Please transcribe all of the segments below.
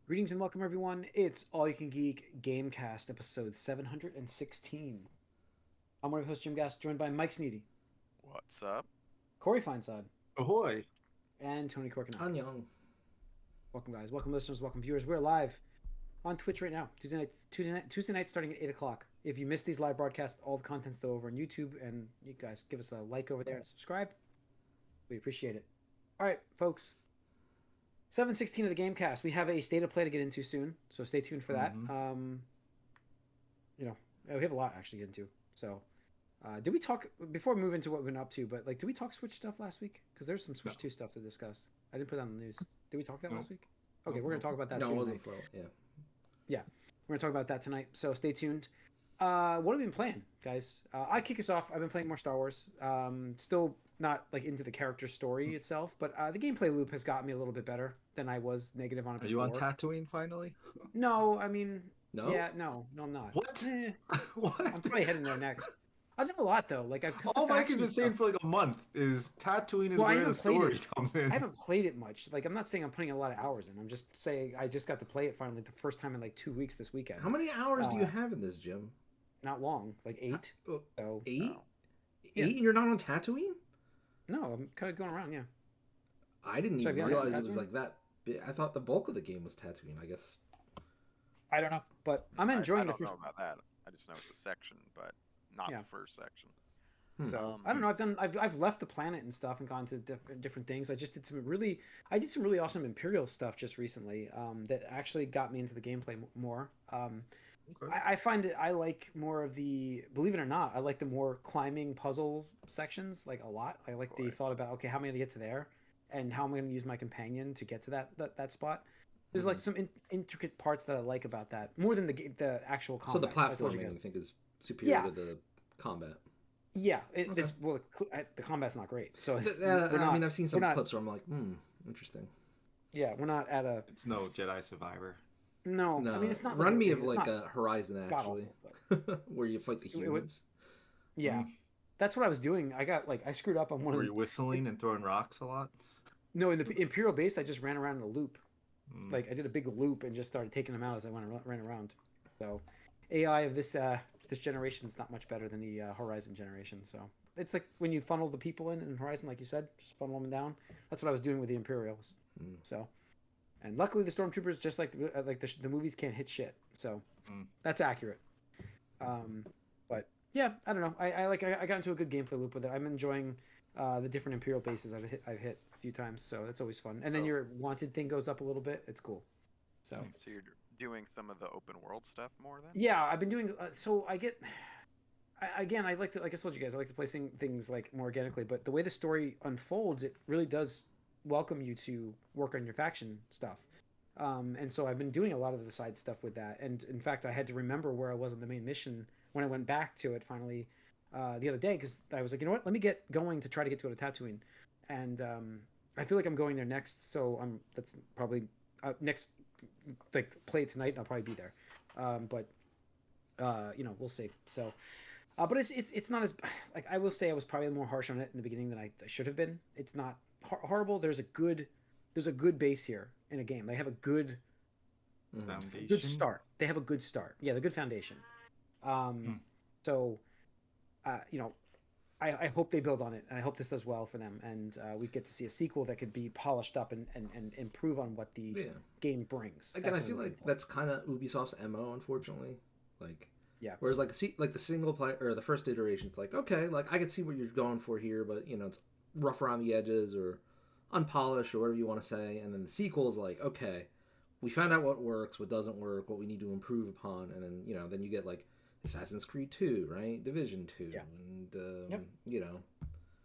Greetings and welcome, everyone. It's All You Can Geek Gamecast, episode 716. I'm one of your hosts, Jim Gass, joined by Mike Sneedy, What's up? Corey Feinsod, Ahoy! and Tony Korkanakis. Annyeong. Welcome, guys. Welcome, listeners. Welcome, viewers. We're live on Twitch right now, Tuesday night starting at 8 o'clock. If you missed these live broadcasts, all the content's still over on YouTube, and you guys give us a like over there and subscribe. We appreciate it. All right, folks. 716 of the Gamecast. We have a state of play to get into soon, so stay tuned for that. We have a lot actually to get into. So, did we talk before we move into what we went up to? But did we talk Switch stuff last week? Because there's some Switch 2 stuff to discuss. I didn't put that on the news. Did we talk that last week? Okay, we're gonna talk about that. No, too it wasn't tonight. yeah. We're gonna talk about that tonight. So stay tuned. What have we been playing, guys? I kick us off. I've been playing more Star Wars. Still not into the character story itself, but the gameplay loop has gotten me a little bit better than I was negative on it Are before. you on Tatooine finally? No, I mean, No? yeah, no, I'm not. What? What? I'm probably heading there next. I've done a lot though. All Mike has been saying for like a month is Tatooine is where the story comes in. I haven't played it much. I'm not saying I'm putting a lot of hours in. I'm just saying I just got to play it finally the first time in 2 weeks this weekend. How many hours do you have in this, Jim? Not long, 8. So 8? Yeah. 8 and you're not on Tatooine? No, I'm kind of going around. Yeah. I didn't Should I even be on realize it Tatooine? was like that big. I thought the bulk of the game was Tatooine, I guess. I don't know, but I'm enjoying I the don't first. know about that. I just know it's a section, but not Yeah. the first section. So I don't know. I've left the planet and stuff and gone to different things. I did some really awesome Imperial stuff just recently. That actually got me into the gameplay more. Okay. I find that I like more of the, believe it or not, I like the more climbing puzzle sections a lot. I like the thought about, okay, how am I going to get to there, and how am I going to use my companion to get to that spot. There's some intricate parts that I like about that more than the actual combat. So the I told you platforming, guys. I think, is superior to the combat. Yeah, Okay. the combat's not great. So I mean, I've seen some clips where I'm like, interesting. Yeah, we're not at a. It's no Jedi Survivor. No, No, I mean it's not. Run me of it's not a Horizon actually, god-awful, where you fight the humans. Yeah, that's what I was doing. I screwed up on one. Were you whistling and throwing rocks a lot? No, in the Imperial base, I just ran around in a loop. Mm. I did a big loop and just started taking them out as I ran around. So, AI of this generation is not much better than the Horizon generation. So it's like when you funnel the people in Horizon, like you said, just funnel them down. That's what I was doing with the Imperials. So, and luckily the Stormtroopers, just like the movies, can't hit shit. So that's accurate. But yeah, I don't know. I got into a good gameplay loop with it. I'm enjoying the different Imperial bases I've hit a few times, so that's always fun. And then your wanted thing goes up a little bit. It's cool. So you're doing some of the open world stuff more then? yeah, I've been doing. So I get. Again, I like to, like I told you guys, I like to play things more organically. But the way the story unfolds, it really does welcome you to work on your faction stuff. And so I've been doing a lot of the side stuff with that. And in fact, I had to remember where I was on the main mission when I went back to it finally the other day, because I was like, you know what, let me get going to try to get to Tatooine. And I feel like I'm going there next, so that's probably next, play it tonight, and I'll probably be there. But we'll see. So, but it's not as I will say I was probably more harsh on it in the beginning than I should have been. It's not horrible. There's a good base here in a game. They have a good start. They have a good start. Yeah, the good foundation. So, I hope they build on it, and I hope this does well for them, and we get to see a sequel that could be polished up and improve on what the game brings. Again, I feel like that's kind of Ubisoft's MO, unfortunately. Yeah. Whereas the single player or the first iteration, it's okay, I can see what you're going for here, but it's rough around the edges or unpolished or whatever you want to say. And then the sequel is okay, we found out what works, what doesn't work, what we need to improve upon, and then then you get Assassin's Creed 2, right? Division 2, and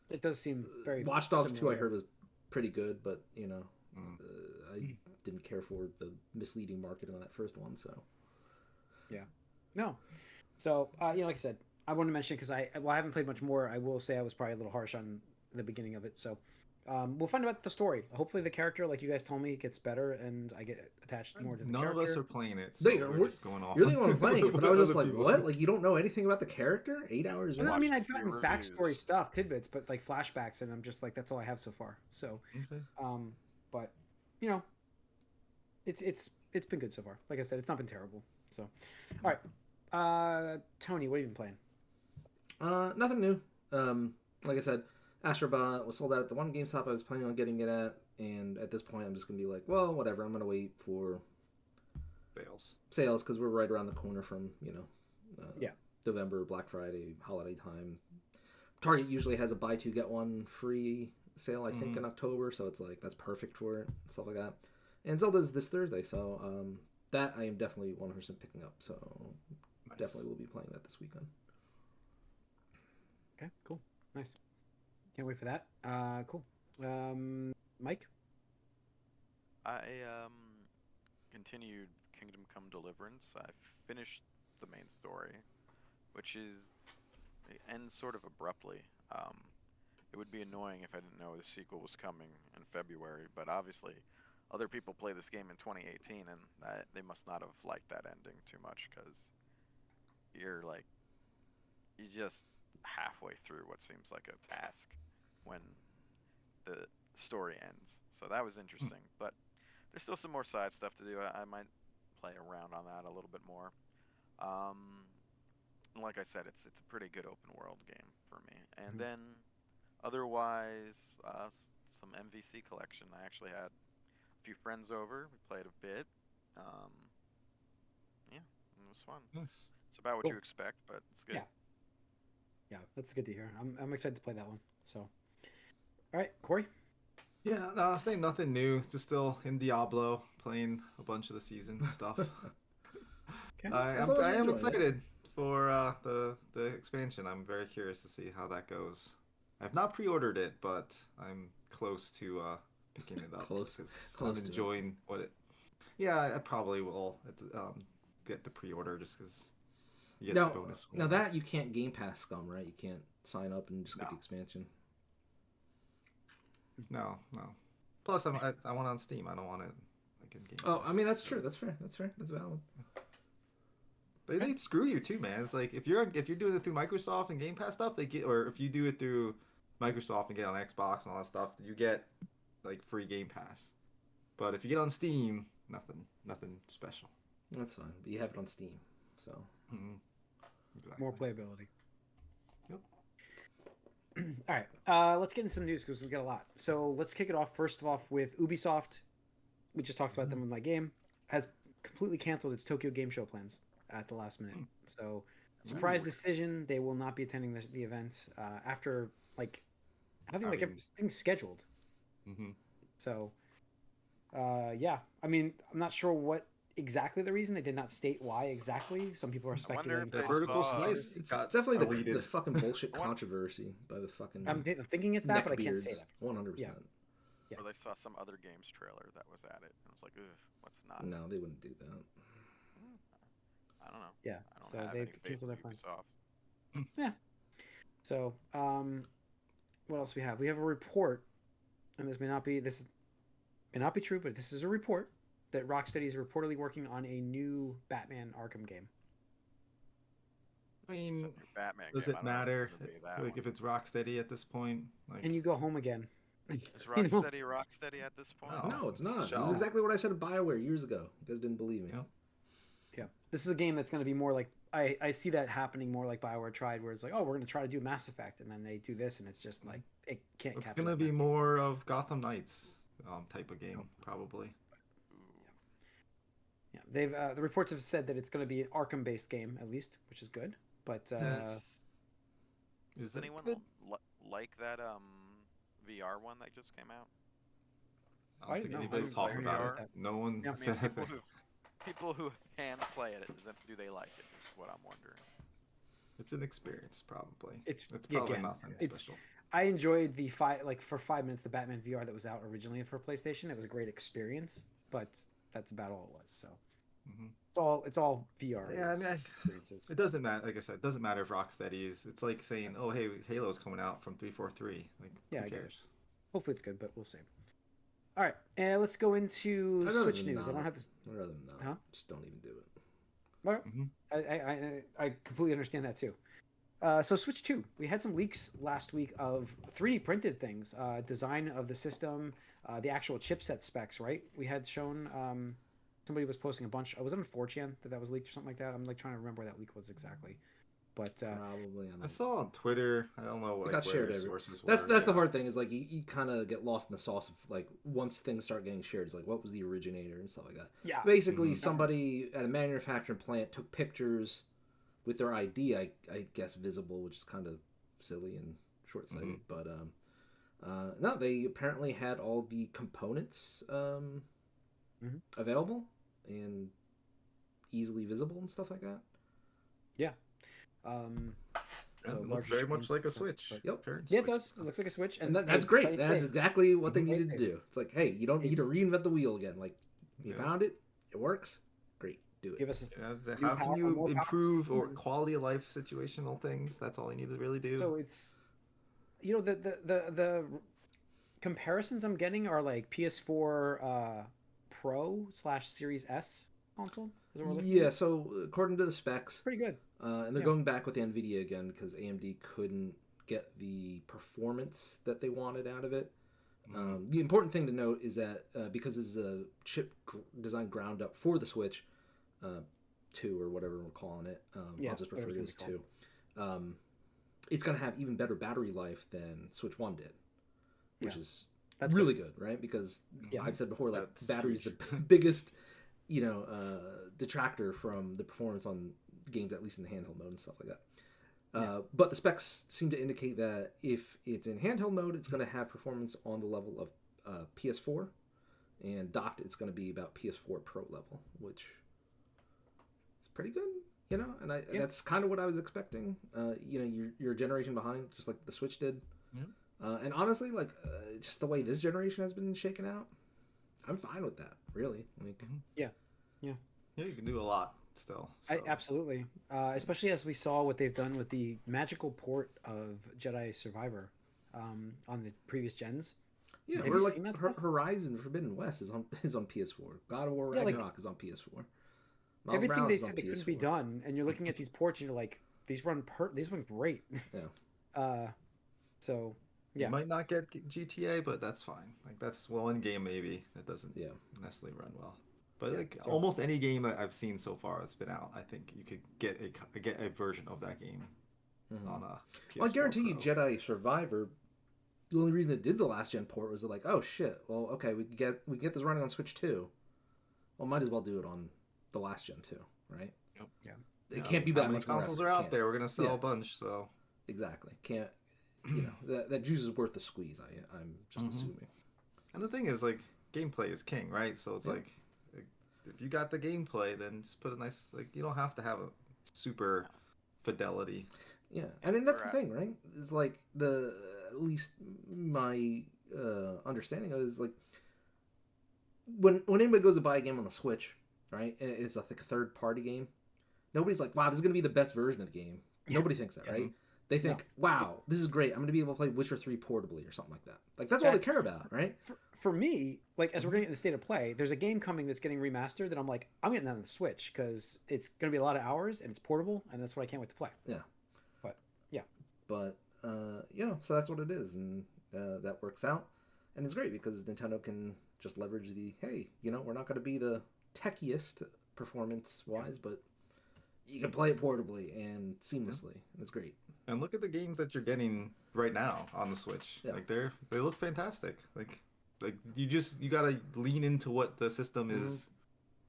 it does seem very. Watch Dogs similar. 2 I heard was pretty good, but I didn't care for the misleading marketing on that first one. So yeah, no. So like I said, I wanted to mention because I haven't played much more. I will say I was probably a little harsh on the beginning of it. So we'll find out the story. Hopefully the character, like you guys told me, gets better and I get attached more to the character. None of us are playing it, so we're just going off. You're the one playing it, but I was just like, what? You don't know anything about the character? 8 hours? I mean, I've gotten backstory stuff, tidbits, but flashbacks, and I'm just like, that's all I have so far. So, Okay. but it's it's been good so far. Like I said, it's not been terrible. So, all right, Tony, what have you been playing? Nothing new. Like I said, Astrobot was sold out at the one GameStop I was planning on getting it at, and at this point, I'm just gonna be like, well, whatever. I'm gonna wait for sales because we're right around the corner from Yeah. November, Black Friday, holiday time. Target usually has a buy two get one free sale, I think, in October, so it's like that's perfect for it, stuff like that. And Zelda's this Thursday, so that I am definitely 100% picking up. So definitely will be playing that this weekend. Okay, cool, nice. Can't wait for that. Cool. Mike? I continued Kingdom Come Deliverance. I finished the main story, which it ends sort of abruptly. It would be annoying if I didn't know the sequel was coming in February, but obviously other people play this game in 2018 and they must not have liked that ending too much, because you're just halfway through what seems like a task when the story ends. So that was interesting, but there's still some more side stuff to do. I might play around on that a little bit more. Like I said, it's a pretty good open world game for me. And then otherwise, some MVC collection. I actually had a few friends over. We played a bit. Yeah, it was fun. Nice. It's about what Cool. you expect, but it's good. Yeah, that's good to hear. I'm excited to play that one. So, all right, Corey. Yeah, no, same, nothing new. Just still in Diablo, playing a bunch of the season stuff. Okay. I As long as am you're enjoying it. excited for the expansion. I'm very curious to see how that goes. I've not pre-ordered it, but I'm close to picking it up. Close 'cause to I'm it. enjoying what it. Yeah, I probably will get the pre-order just because you get Now, the bonus. now that you can't Game Pass scum, right? You can't sign up and just get No. the expansion. No. Plus, I want it on Steam. I don't want it like in Game Oh, Pass. I mean that's true. That's fair. That's valid. They screw you too, man. It's like if you're doing it through Microsoft and Game Pass stuff, or if you do it through Microsoft and get on Xbox and all that stuff, you get like free Game Pass. But if you get on Steam, nothing special. That's fine. But you have it on Steam, so Exactly. More playability. Yep. All right, let's get into some news because we got a lot. So let's kick it off. First off, with Ubisoft, we just talked about them with my game, has completely canceled its Tokyo Game Show plans at the last minute. So surprise decision, they will not be attending the event after having everything scheduled. So yeah, I mean, I'm not sure what exactly the reason. They did not state why exactly. Some people are speculating. if they Vertical saw- slice. it's got definitely deleted. the fucking bullshit What? controversy by the fucking. I'm thinking it's that, but I can't say that. 100%. Yeah. Or they saw some other games trailer that was at it, and it was like, ugh, what's not? No, they wouldn't do that. I don't know. Yeah, I don't so have they've any faith canceled in their plans. Ubisoft. Yeah. So, what else we have? We have a report, and this may not be true, but this is a report that Rocksteady is reportedly working on a new Batman Arkham game. I mean, Except your Batman does game, it I don't know if matter? it's gonna be that Like one. if it's Rocksteady at this point, like And you go home again. Is You know? Rocksteady at this point? No. No, it's it's not. This Shell. is exactly what I said to BioWare years ago. You guys didn't believe me. Yep. Yeah, this is a game that's going to be more like I see that happening more like BioWare tried, where it's like, oh, we're going to try to do Mass Effect, and then they do this, and it's just like it can't. it's capture gonna that be magic. more of Gotham Knights type of game, probably. Ooh. Yeah, they've the reports have said that it's going to be an Arkham-based game at least, which is good. But Is Does it anyone good? like that VR one that just came out? I I don't didn't think know. I anybody's didn't talking hear about about it. that. No one Yeah. I said mean, anything. people who can play it, do they like it? Is what I'm wondering. It's an experience, probably. It's probably again, nothing it's- special. I enjoyed the for 5 minutes the Batman VR that was out originally for PlayStation. It was a great experience, but that's about all it was. So Mhm. it's all VR. Yeah, I mean, experiences. it doesn't matter. Like I said, it doesn't matter if Rocksteady is. It's like saying, "Oh, hey, Halo's coming out from 343." Like, Yeah, I who get it. cares? Hopefully it's good, but we'll see. All right, and let's go into I'd rather Switch them news. I not. don't have this. I'd rather than not. Huh? Just don't even do it. All right. Mhm. I completely understand that too. So Switch 2, we had some leaks last week of 3D printed things, design of the system, the actual chipset specs, right? We had shown somebody was posting a bunch. I was on 4chan that was leaked or something like that. I'm like trying to remember where that leak was exactly. But Probably. I saw on Twitter. I don't know It got where shared their everywhere. sources That's were. the hard thing is like you kind of get lost in the sauce of like once things start getting shared, it's like what was the originator and stuff like that. yeah, Basically, somebody at a manufacturing plant took pictures with their ID, I guess visible, which is kind of silly and short-sighted. But no, they apparently had all the components available and easily visible and stuff like that. Yeah. So it looks larger very much screens, like a so- Switch. but- Yep. Current Yeah, it Switch does. stuff. It looks like a Switch, And that's hey, great. play it That's safe. exactly what they Play it needed to safe. do. It's like, hey, you don't need to reinvent the wheel again. Like, you Yeah. found it, it works, great, do it. Give us. Yeah, New how can power- you more power improve system or and- quality of life situational things? That's all you need to really do. So it's, the comparisons I'm getting are like PS4 Pro / Series S console. Is what we're looking Yeah, at. so according to the specs, Pretty good. and they're Yeah. going back with NVIDIA again because AMD couldn't get the performance that they wanted out of it. The important thing to note is that because this is a chip designed ground up for the Switch 2 or whatever we're calling it, Yeah, I'll just refer whatever to it's it as gonna 2. It's going to have even better battery life than Switch 1 did, which Yeah. is That's really good, right? Because Yeah. I've said before, like That's battery's huge. the biggest, detractor from the performance on games, at least in the handheld mode and stuff like that. But the specs seem to indicate that if it's in handheld mode, it's going to have performance on the level of PS4, and docked, it's going to be about PS4 Pro level, which is pretty good, And that's kind of what I was expecting. You're a generation behind, just like the Switch did. Yeah. And honestly, like just the way this generation has been shaken out, I'm fine with that. Really, like Yeah, Yeah, you can do a lot still. So. absolutely. Especially as we saw what they've done with the magical port of Jedi Survivor on the previous gens. yeah, Have we're you like seen that stuff? Horizon Forbidden West is on PS4. God of War Yeah, like- Ragnarok is on PS4. Miles Everything Morales they is on said that couldn't be PS4. done, and you're looking at these ports, and you're like, these run great. Yeah. So yeah, You might not get GTA, but that's fine. Like that's one game maybe that doesn't Yeah. necessarily run well. But Yeah, like so- almost any game that I've seen so far that's been out, I think you could get a version of that game on a PS4 Well, I guarantee you, Pro. Jedi Survivor. The only reason it did the last gen port was they're like, oh shit, well, okay, we can get this running on Switch 2. Well, might as well do it on the last gen too, right? Yep. Yeah. It can't be How that many much more consoles effort. are out Can't. there. We're gonna sell Yeah. a bunch, so Exactly. Can't. That juice is worth the squeeze. I'm just assuming. And the thing is, like, gameplay is king, right? So it's Yeah. like, if you got the gameplay, then just put a nice, like, you don't have to have a super fidelity. Yeah, and then that's the Right. thing, right? It's like at least my understanding of it is like when anybody goes to buy a game on the Switch, right? And it's like a third party game. Nobody's like, wow, this is gonna be the best version of the game. Nobody thinks that, right? They think, wow, this is great. I'm gonna be able to play Witcher 3 portably or something like that. Like that's all they care about, right? for me, like as we're getting in the state of play, there's a game coming that's getting remastered that I'm like, I'm getting that on the Switch because it's going to be a lot of hours and it's portable, and that's what I can't wait to play. Yeah. But yeah, But so that's what it is, and that works out, and it's great because Nintendo can just leverage the we're not going to be the techiest performance wise, but you can play it portably and seamlessly, and it's great. And look at the games that you're getting right now on the Switch. Yeah. Like they look fantastic. Like you gotta lean into what the system is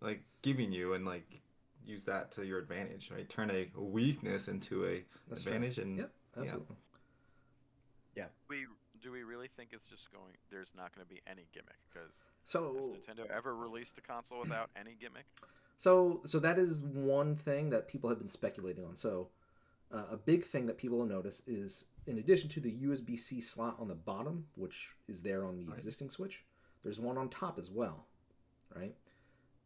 like giving you and like use that to your advantage, right? Turn a weakness into a That's advantage right. and Yep, absolutely. Do we really think it's just going? There's not going to be any gimmick because So has Nintendo ever released a console without any gimmick? So that is one thing that people have been speculating on. So a big thing that people will notice is, in addition to the USB-C slot on the bottom, which is there on the Right. existing Switch, there's one on top as well, right?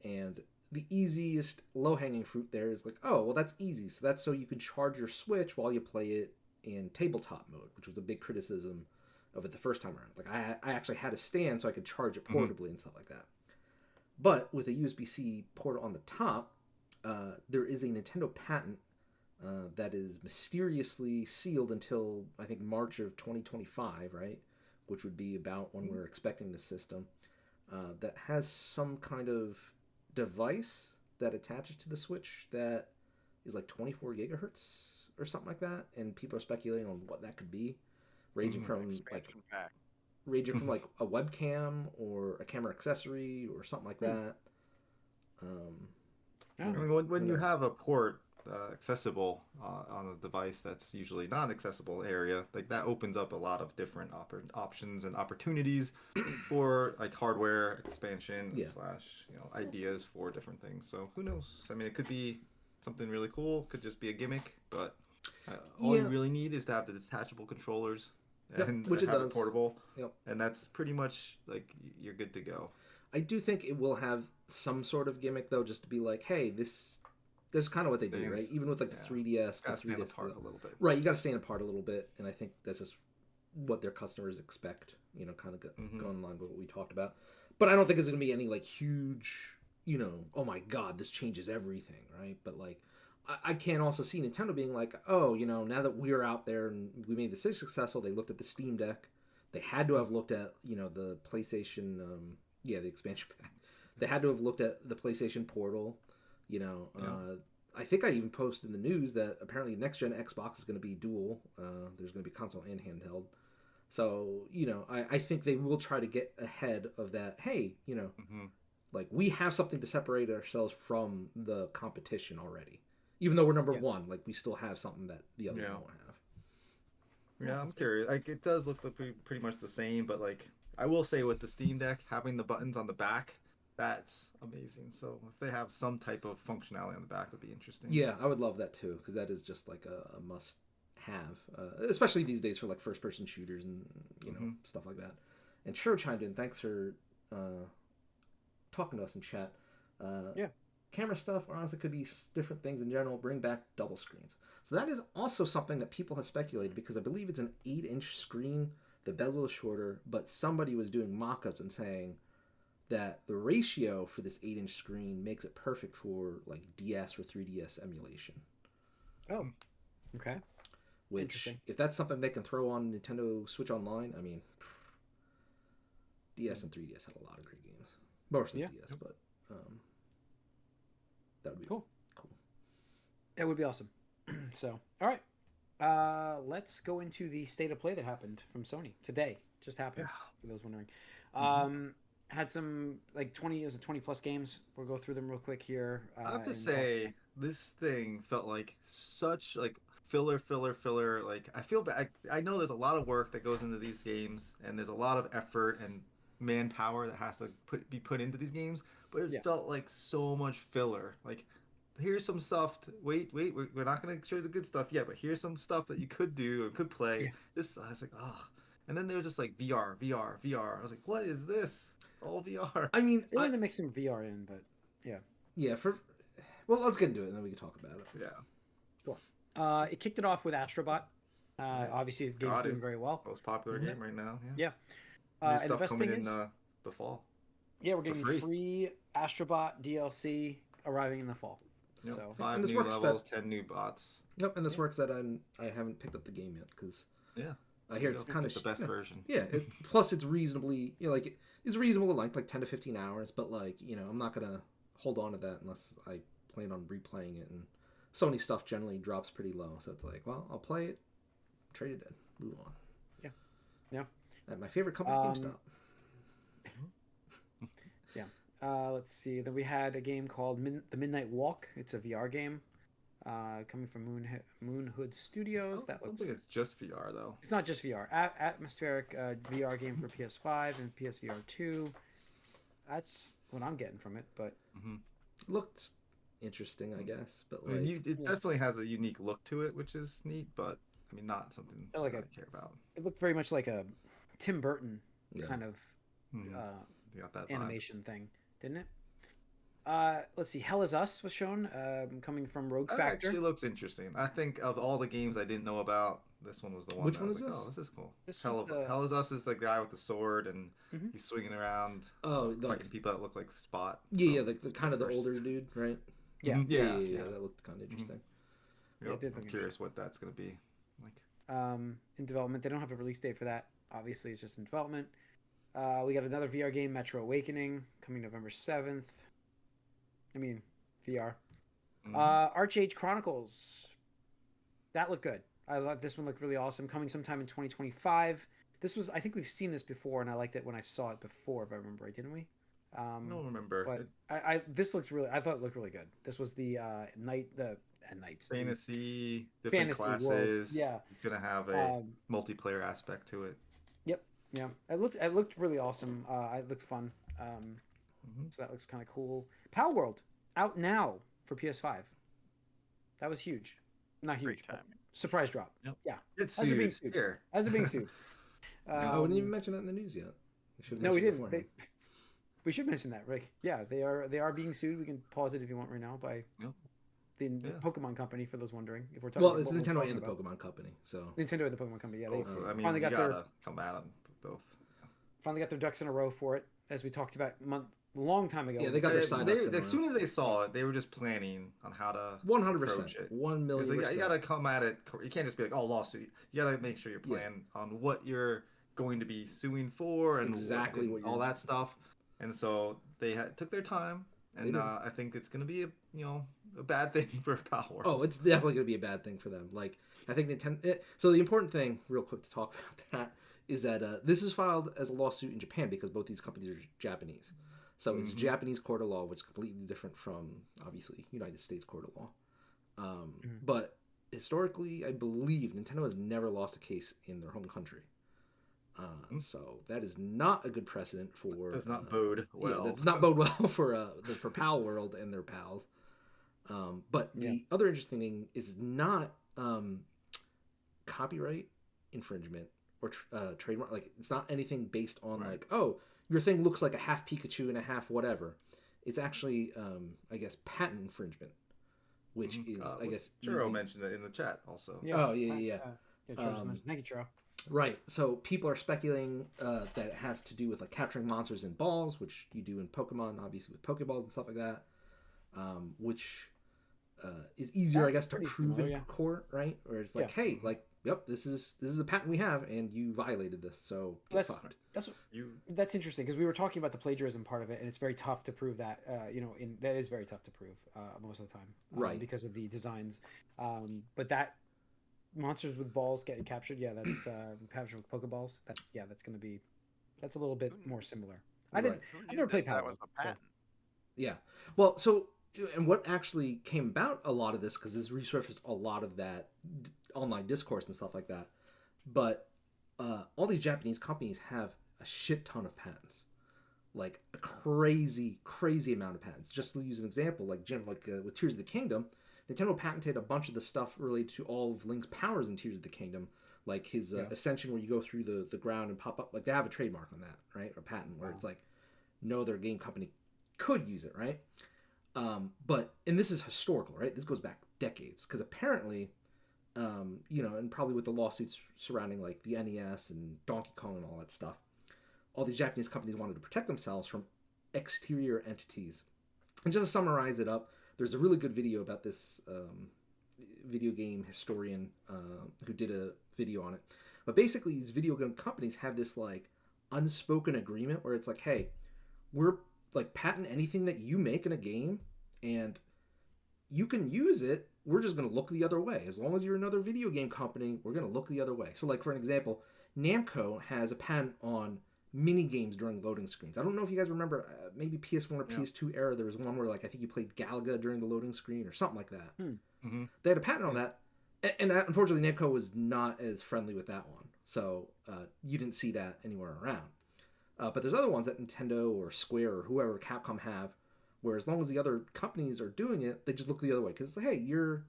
And the easiest low-hanging fruit there is like, oh, well, that's easy. So that's so you can charge your Switch while you play it in tabletop mode, which was a big criticism of it the first time around. Like I actually had a stand so I could charge it portably and stuff like that. But with a USB-C port on the top, there is a Nintendo patent that is mysteriously sealed until, I think, March of 2025, right? Which would be about when we're expecting the system, that has some kind of device that attaches to the Switch that is like 24 gigahertz or something like that, and people are speculating on what that could be, ranging Mhm. from like Expansion pack. a webcam or a camera accessory or something like that. Oh. I mean, when you have a port accessible on a device that's usually not an accessible area, like that opens up a lot of different options and opportunities for like hardware expansion Yeah. slash ideas for different things. So who knows? I mean, it could be something really cool. Could just be a gimmick, but all you Yeah. really need is to have the detachable controllers Yep, and which it have it does. portable, Yep. and that's pretty much like you're good to go. I do think it will have some sort of gimmick though, just to be like, hey, this is kind of what they do, right? Even with like the 3DS, Gotta the stand 3DS, apart a little bit. right? You got to stand apart a little bit, and I think this is what their customers expect. Kind of going in line with what we talked about. But I don't think it's going to be any like huge, oh my god, this changes everything, right? But like, I can also see Nintendo being like, oh, now that we're out there and we made this successful, they looked at the Steam Deck. They had to have looked at the PlayStation, the expansion pack. They had to have looked at the PlayStation Portal. I think I even posted in the news that apparently next gen Xbox is going to be dual. There's going to be console and handheld. So I think they will try to get ahead of that. Hey, like we have something to separate ourselves from the competition already. Even though we're number one, like we still have something that the others won't have. Yeah, I'm curious. Like it does look like pretty much the same, but like I will say with the Steam Deck having the buttons on the back, that's amazing. So if they have some type of functionality on the back, would be interesting. Yeah, I would love that too, because that is just like a must have, especially these days for like first person shooters and stuff like that. And sure, chimed in. Thanks for talking to us in chat. Yeah. Camera stuff, or honestly, could be different things in general. Bring back double screens. So that is also something that people have speculated, because I believe it's an 8-inch screen. The bezel is shorter, but somebody was doing mock-ups and saying that the ratio for this 8-inch screen makes it perfect for like DS or 3DS emulation. Oh, okay. Which, if that's something they can throw on Nintendo Switch Online, I mean, DS and 3DS had a lot of great games. Mostly DS, but that would be cool. It would be awesome. So, all right. Let's go into the state of play that happened from Sony today. Just happened, for those wondering. Had some like 20 plus games. We'll go through them real quick here. I have to say, this thing felt like such like filler. Like I feel bad. I know there's a lot of work that goes into these games, and there's a lot of effort and manpower that has to be put into these games, but it felt like so much filler. Like, here's some stuff. Wait, we're not gonna show you the good stuff yet, but here's some stuff that you could do or could play. I was like, oh. And then there was just like VR. I was like, what is this? All VR. I mean, they wanted to make some VR in, but yeah. Well, let's get into it and then we can talk about it. Yeah. Cool. It kicked it off with Astrobot. Obviously, the game's doing very well. Most popular game right now. Yeah. New stuff coming in the fall. Yeah, we're getting free Astrobot DLC arriving in the fall. Yep. So 5 new levels, 10 new bots. Yep, and this works that I haven't picked up the game yet because I hear it's kind of the best version. Yeah, plus it's reasonably it's reasonable length, like 10 to 15 hours, but like I'm not gonna hold on to that unless I plan on replaying it. And Sony stuff generally drops pretty low, so it's like, well, I'll play it, trade it in, move on. Yeah. At my favorite company, GameStop. Let's see. Then we had a game called The Midnight Walk. It's a VR game coming from Moonhood Studios. I don't think it's just VR though. It's not just VR. Atmospheric VR game for PS5 and PSVR 2. That's what I'm getting from it. But looked interesting, I guess. But like, it definitely has a unique look to it, which is neat. But I mean, not something I care about. It looked very much like a Tim Burton kind of that animation thing, didn't it? Let's see. Hell Is Us was shown, coming from Rogue Factor. Actually looks interesting. I think of all the games I didn't know about, this one was the one. Which one is this? Oh, this is cool. Hell Is Us is the guy with the sword and he's swinging around. Oh, fighting people that look like Spot. Yeah, the kind of the older dude, right? Yeah. Yeah. That looked kind of interesting. I'm curious what that's gonna be like. In development, they don't have a release date for that. Obviously, it's just in development. We got another VR game, Metro Awakening, coming November 7th. I mean, VR. Mhm. Archage Chronicles. That looked good. I love this one. Looked really awesome. Coming sometime in 2025. This was. I think we've seen this before, and I liked it when I saw it before. If I remember right, didn't we? I don't remember. But I this looks really. I thought it looked really good. This was the knight Fantasy, different fantasy world. classes. Yeah. You're gonna have a Um, multiplayer aspect to it. Yep. Yeah. It looked really awesome. It looked fun. Mhm. So that looks kind of cool. Pal World out now for PS5. That was huge. Not huge. Great But timing. surprise drop. Yep. Yeah. It's As they're being sued. sued. Here. As they're being sued. Oh, we didn't even mention that in the news yet. No, we didn't. We should mention that, Rick. Yeah, they are being sued. We can pause it if you want right now by Yep. the Yeah. Pokemon Company for those wondering if we're talking. Well, it's what we're Nintendo talking and the about. Pokemon Company. So Nintendo and the Pokemon Company. Yeah, they Both. I mean, finally you got gotta come at them both. their ducks in a row for it, as we talked about long time ago. yeah, they got their sign ups. As soon as they saw it, they were just planning on how to 100%, approach it. 1,000,000%. You gotta come at it. You can't just be like, "Oh, lawsuit." You gotta make sure you're planning on what you're going to be suing for and Exactly what all you're- that stuff. And so they took their time, and I think it's gonna be a bad thing for Power. Oh, it's definitely going to be a bad thing for them. Like, I think Nintendo. So the important thing, real quick, to talk about that is that this is filed as a lawsuit in Japan because both these companies are Japanese. So it's Japanese court of law, which is completely different from obviously United States court of law. But historically, I believe Nintendo has never lost a case in their home country. So that is not a good precedent for. Does not bode well. Yeah, that's not bode well for Pal World and their pals. But the other interesting thing is not copyright infringement or trademark. Like, it's not anything based on like, oh, your thing looks like a half Pikachu and a half whatever. It's actually, I guess, patent infringement, which is, I guess, Churro easy. mentioned it in the chat also. Yeah. Oh, yeah. Thank you, Churro. Right. So people are speculating that it has to do with like capturing monsters in balls, which you do in Pokemon, obviously with Pokeballs and stuff like that, which is easier, I guess, to prove in court, right? Where it's like, hey, like, yep, this is a patent we have, and you violated this, so get fucked. That's interesting because we were talking about the plagiarism part of it, and it's very tough to prove that. That is very tough to prove most of the time, right? Because of the designs. But that monsters with balls getting captured, that's captured with Pokeballs. That's a little bit more similar. I've never played Power. That was a patent. Yeah. Well, so. And what actually came about a lot of this, because this resurfaced a lot of that online discourse and stuff like that, but all these Japanese companies have a shit ton of patents, like a crazy amount of patents. Just to use an example, like Jim, with Tears of the Kingdom, Nintendo patented a bunch of the stuff related to all of Link's powers in Tears of the Kingdom, like his ascension, where you go through the ground and pop up. Like, they have a trademark on that, right, or patent, where it's like no other game company could use it, right? And this is historical, right? This goes back decades, because apparently, and probably with the lawsuits surrounding like the NES and Donkey Kong and all that stuff, all these Japanese companies wanted to protect themselves from exterior entities. And just to summarize it up, there's a really good video about this video game historian who did a video on it. But basically, these video game companies have this like unspoken agreement where it's like, hey, we're like patent anything that you make in a game, and you can use it. We're just going to look the other way. As long as you're another video game company, we're going to look the other way. So, like, for an example, Namco has a patent on mini games during loading screens. I don't know if you guys remember, maybe PS1 or PS2 era, there was one where, like, I think you played Galaga during the loading screen or something like that. They had a patent on that. And unfortunately, Namco was not as friendly with that one. So, you didn't see that anywhere around. But there's other ones that Nintendo or Square or whoever, Capcom, have, where as long as the other companies are doing it, they just look the other way. Because, hey, you're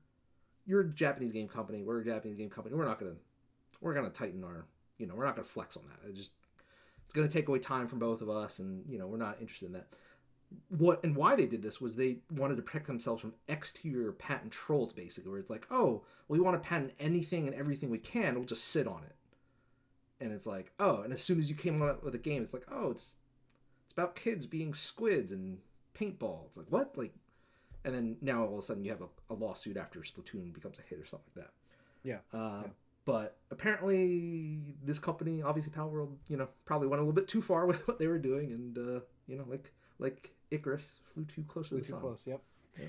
a Japanese game company, we're a Japanese game company, we're gonna tighten our, we're not gonna flex on that. It's gonna take away time from both of us, and we're not interested in that. Why they did this was they wanted to protect themselves from exterior patent trolls, basically, where it's like, oh, we want to patent anything and everything we can, we'll just sit on it. And it's like, oh, and as soon as you came up with a game, it's like, oh, it's about kids being squids and paintball. It's like, what? Like, and then now all of a sudden you have a lawsuit after Splatoon becomes a hit or something like that. Yeah. But apparently this company, obviously Power World, probably went a little bit too far with what they were doing, and like like Icarus flew too close to Flew the too sun. close. Yep. Yeah.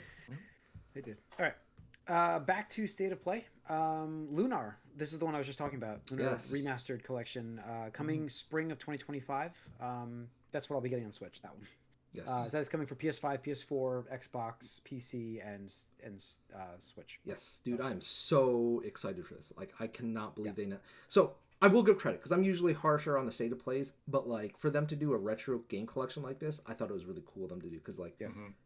They did. All right. Back to State of Play. Lunar. This is the one I was just talking about. Lunar Yes. Remastered Collection. Coming spring of 2025. That's what I'll be getting on Switch. That one. Yes. That is coming for PS5, PS4, Xbox, PC, and Switch. Yes, dude, I am so excited for this. Like, I cannot believe they know. So, I will give credit because I'm usually harsher on the State of Plays, but like for them to do a retro game collection like this, I thought it was really cool of them to do because, like,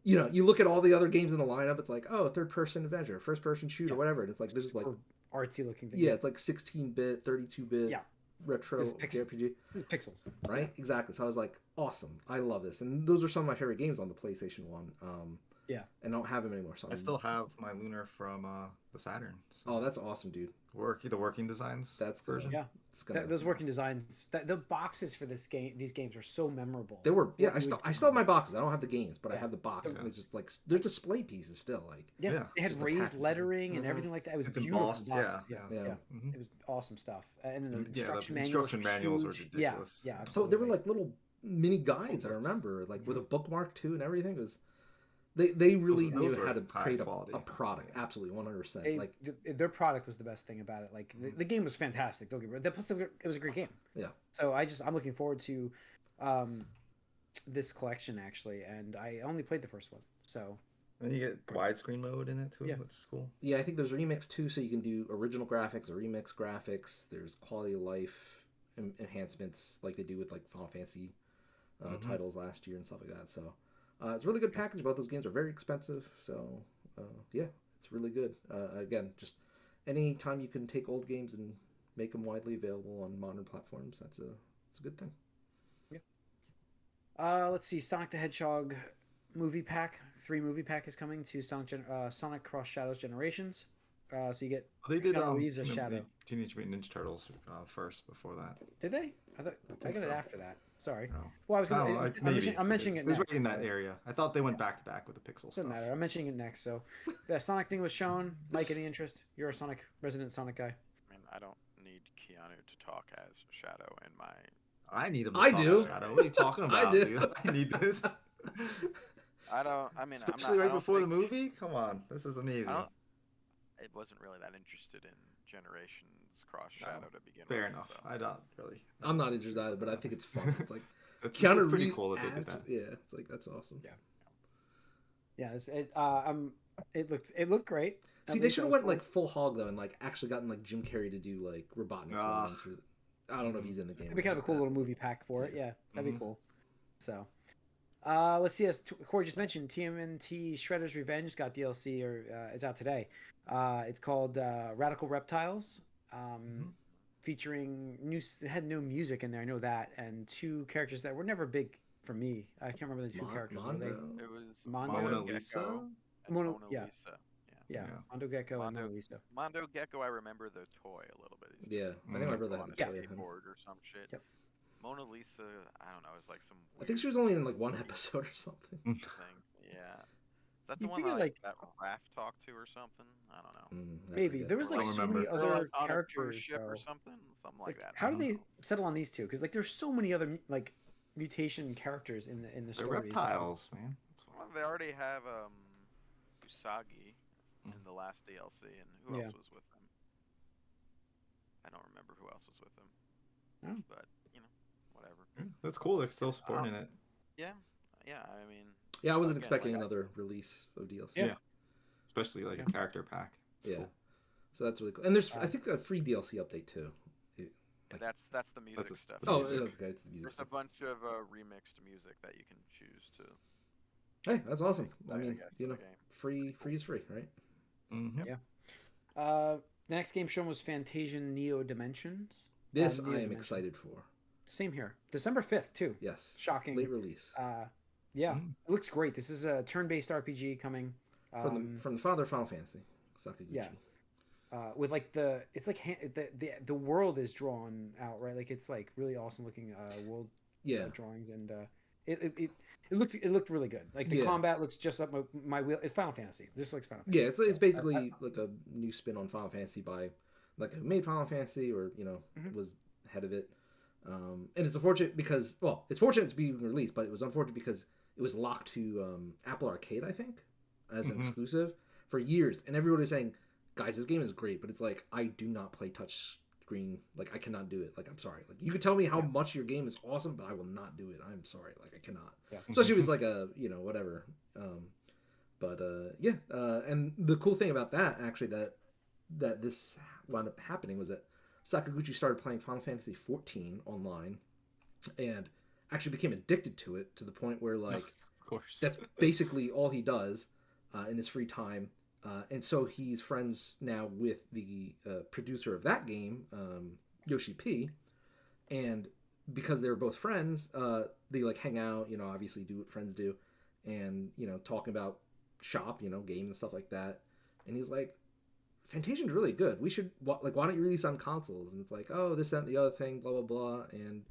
you know, you look at all the other games in the lineup, it's like, oh, third-person adventure, first-person shooter, whatever, and it's like this is like artsy looking thing. Yeah, it's like 16-bit, 32-bit. retro This is pixels. JRPG. This is pixels. Right? Exactly. So I was like, awesome. I love this. And those are some of my favorite games on the PlayStation 1. Yeah. And I don't have them anymore. So I still have my Lunar from the Saturn. So Oh, that's awesome, dude. the working designs. That's version. Yeah. It's gonna... Those working designs, the boxes for these games are so memorable. They were, yeah. I still have my boxes. I don't have the games, but I have the box, Yeah. and it's just like they're display pieces still. Like, Yeah, they had Just the raised packaging. lettering and everything like that. It was It's beautiful. embossed, box. yeah. Mhm. It was awesome stuff. And then the Yeah, the instruction instruction manuals were huge. ridiculous. Yeah. so they were absolutely. like little mini guides. I Booklets. remember, like with a bookmark too, and everything. It was they really Those knew were how to high create quality. a product. Absolutely, 100%. They, Like, their product was the best thing about it. Like the game was fantastic. Don't get me wrong. Plus, it was a great game. Yeah. So I'm looking forward to this collection actually, and I only played the first one. So And you get widescreen mode in it too, Yeah. which is cool. yeah, I think there's remix too, so you can do original graphics or remix graphics. There's quality of life enhancements like they do with like Final Fantasy titles last year and stuff like that. So it's a really good package. Both those games are very expensive, so yeah, it's really good. Again, just any time you can take old games and make them widely available on modern platforms, it's a good thing. let's see, Sonic the Hedgehog movie pack. 3 movie pack is coming to Sonic Cross Shadows Generations. So you get They did Keanu Reeves as Shadow. Teenage Mutant Ninja Turtles first before that. Did they? I think got so. it after that. Sorry. No. Well, I was I gonna. don't know, I'm, I'm mentioning it It was next. right in that so- area. I thought they went back to back with the pixel Doesn't stuff. matter. I'm mentioning it next. So, the Sonic thing was shown. Mike, any interest? You're a resident Sonic guy. I mean, I don't need Keanu to talk as Shadow in my. I need him. To I talk do. Shadow. What are you talking I about, do. dude? I need this. I don't. I mean, Especially right before the movie. Come on, this is amazing. It wasn't really that interested in Generations Cross No, Shadow to begin Fair with. enough. So. I don't really. I'm not interested either, but I think it's fun. It's like It's Keanu pretty Reeves. cool that they did that. Yeah, it's like that's awesome. Yeah. It looked great. See, they should have went like full hog though, and like actually gotten like Jim Carrey to do like Robotnik's Ah. lines. I don't know if he's in the game. It'd be kind of a cool little movie pack for it. Yeah, that'd be Mhm. cool. So, let's see. As Corey just mentioned, TMNT Shredder's Revenge got DLC, or it's out today. It's called Radical Reptiles, featuring it had no music in there. I know that, and 2 characters that were never big for me. I can't remember the 2 characters. Were they? Mondo. It was Mondo? Mona Mondo Lisa. Gecko and Mono- Mona yeah. Lisa. Yeah, Yeah. Mondo Gecko and Mondo- Mona Lisa. Mondo Gecko, I remember the toy a little bit. He's Yeah, just I think I remember that on a toy, yeah. skateboard or some shit. Yep. Mona Lisa, I don't know, it's like some. I think she was only in like 1 episode or something. thing. Yeah. Is that the You one figure, that, that Raph talked to or something? I don't know. I Maybe forget. there was I like don't so many remember. They're, other like, on a cruise characters. ship or though. something like that. How I did don't they know. settle on these 2? Because like there's so many other like mutation characters in the They're stories. reptiles, man. That's Well, they already have Usagi in the last DLC, and who Yeah. else was with them? I don't remember who else was with them. Oh. But whatever. That's cool. They're still supporting it. Yeah, I mean, Yeah, I wasn't Again, expecting like I another release of DLC. Yeah. Especially like Yeah. a character pack. It's Yeah. cool. So that's really cool. And there's I think a free DLC update too. that's the music the- stuff. the Oh, music. okay, it's the music. There's a stuff. bunch of remixed music that you can choose to. Hey, that's awesome. I I mean, guess, you to know, the game. free is free, right? Mhm. Yeah. The next game shown was Fantasian Neo Dimensions. This Neo I am Dimension. excited for. Same here. December 5th too. Yes. Shocking. Late release. Yeah, Mm. it looks great. This is a turn-based RPG coming. From the father of Final Fantasy, Sakaguchi. Yeah. With like it's like the world is drawn out, right? Like it's like really awesome looking world Yeah. drawings, and it looked really good. Like the Yeah. combat looks just like my wheel. It's Final Fantasy. This looks Final Fantasy. Yeah, it's So, basically like a new spin on Final Fantasy by like who made Final Fantasy or Mhm. was head of it. And it's unfortunate because it's fortunate to be released, but it was unfortunate because it was locked to Apple Arcade, I think, as an Mhm. exclusive for years, and everybody was saying, "Guys, this game is great," but it's like I do not play touch screen. Like I cannot do it. Like I'm sorry. Like you could tell me how much your game is awesome, but I will not do it. I'm sorry. Like I cannot. Yeah. Especially if it's like a whatever. And the cool thing about that actually that this wound up happening was that Sakaguchi started playing Final Fantasy 14 online and actually became addicted to it to the point where like Of course. that's basically all he does in his free time. And so he's friends now with the producer of that game, Yoshi P. And because they were both friends, they like hang out, obviously do what friends do, and talking about shop, game and stuff like that. And he's like, Fantasia's really good. We should why don't you release on consoles? And it's like, oh, this and the other thing, blah blah blah. And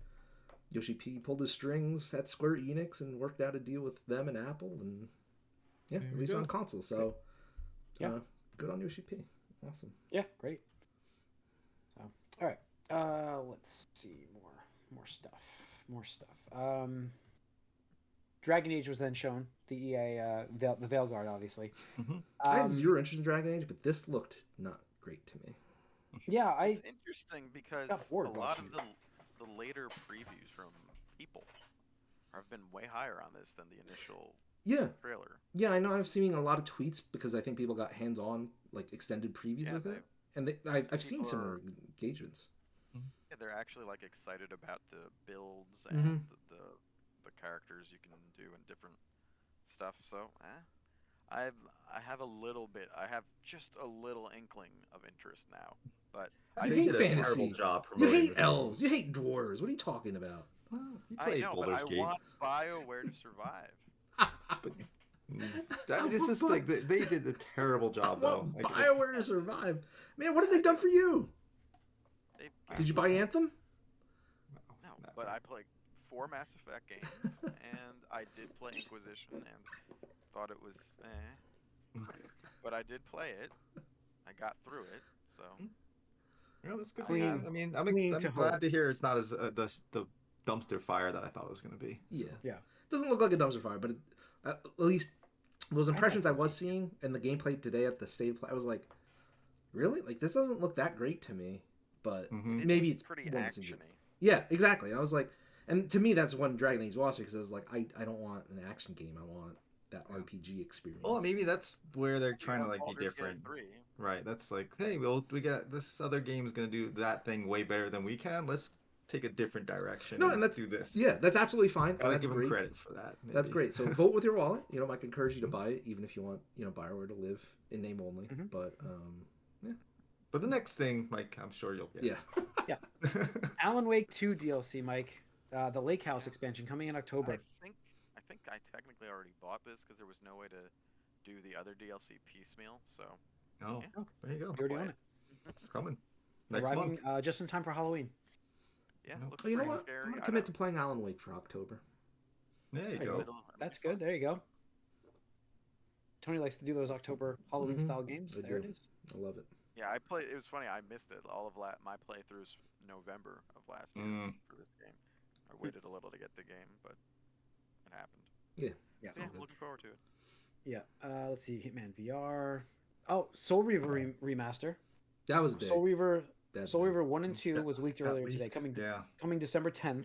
Yoshi P pulled his strings at Square Enix and worked out a deal with them and Apple, and released on console. So, good on Yoshi P. Awesome. Yeah, great. So, all right. Let's see more stuff. Dragon Age was then shown. The EA the Veilguard, obviously. Mm-hmm. I have zero interest in Dragon Age, but this looked not great to me. Yeah, It's interesting because a lot of the later previews from people have been way higher on this than the initial trailer. Yeah, I know. I've seen a lot of tweets because I think people got hands-on, like extended previews with it, and I've seen similar engagements. Yeah, they're actually like excited about the builds and the characters you can do and different stuff. So, I have just a little inkling of interest now. But you hate fantasy. You hate elves. You hate dwarves. What are you talking about? Well, you I played know, Baldur's but Gate. I want BioWare to survive. But it's just like they did a terrible job though. Like, BioWare to survive. Man, what have they done for you? Did you buy Anthem? No, but I played 4 Mass Effect games, and I did play Inquisition, and thought it was but I did play it. I got through it, so. Yeah, that's good. Clean- I mean, I'm to glad hope. to hear it's not as the dumpster fire that I thought it was going to be. Yeah. Yeah. It doesn't look like a dumpster fire, but at least those impressions I was seeing and the gameplay today at the state of play, I was like, really? Like, this doesn't look that great to me, but maybe it's pretty one to see. actiony. Yeah, exactly. And I was like, and to me, that's when Dragon Age lost me because I was like, I don't want an action game. I want that RPG experience. Well, maybe that's where they're trying to like be Baldur's Gate different. 3. Right. That's like, hey, we got this other game's going to do that thing way better than we can. Let's take a different direction. No, and let's do this. Yeah, that's absolutely fine. Gotta That's give great. them credit for that. Maybe. That's great. So vote with your wallet. I can encourage you to buy it, even if you want, BioWare to live in name only. But But the next thing, Mike, I'm sure you'll get. Yeah. Alan Wake 2 DLC, Mike. The Lake House expansion coming in October. I think I technically already bought this because there was no way to do the other DLC piecemeal. So. Oh, there you go. You already own it. It's coming next Arriving month. just in time for Halloween. Yeah, looks Well, you know pretty what? scary. I'm gonna commit to playing Alan Wake for October. There you There you go. go. That's good. There you go. Tony likes to do those October Halloween style games. I There do. it is. I love it. Yeah, it was funny. I missed it. All of my playthroughs November of last year for this game. I waited a little to get the game, but it happened. Yeah. Yeah. So, I'm looking forward to it. Yeah. Let's see. Hitman VR. Oh, Soul Reaver remaster. That was big. Soul Reaver. That's Soul big. Reaver 1 and 2 was leaked earlier today. Coming December 10th.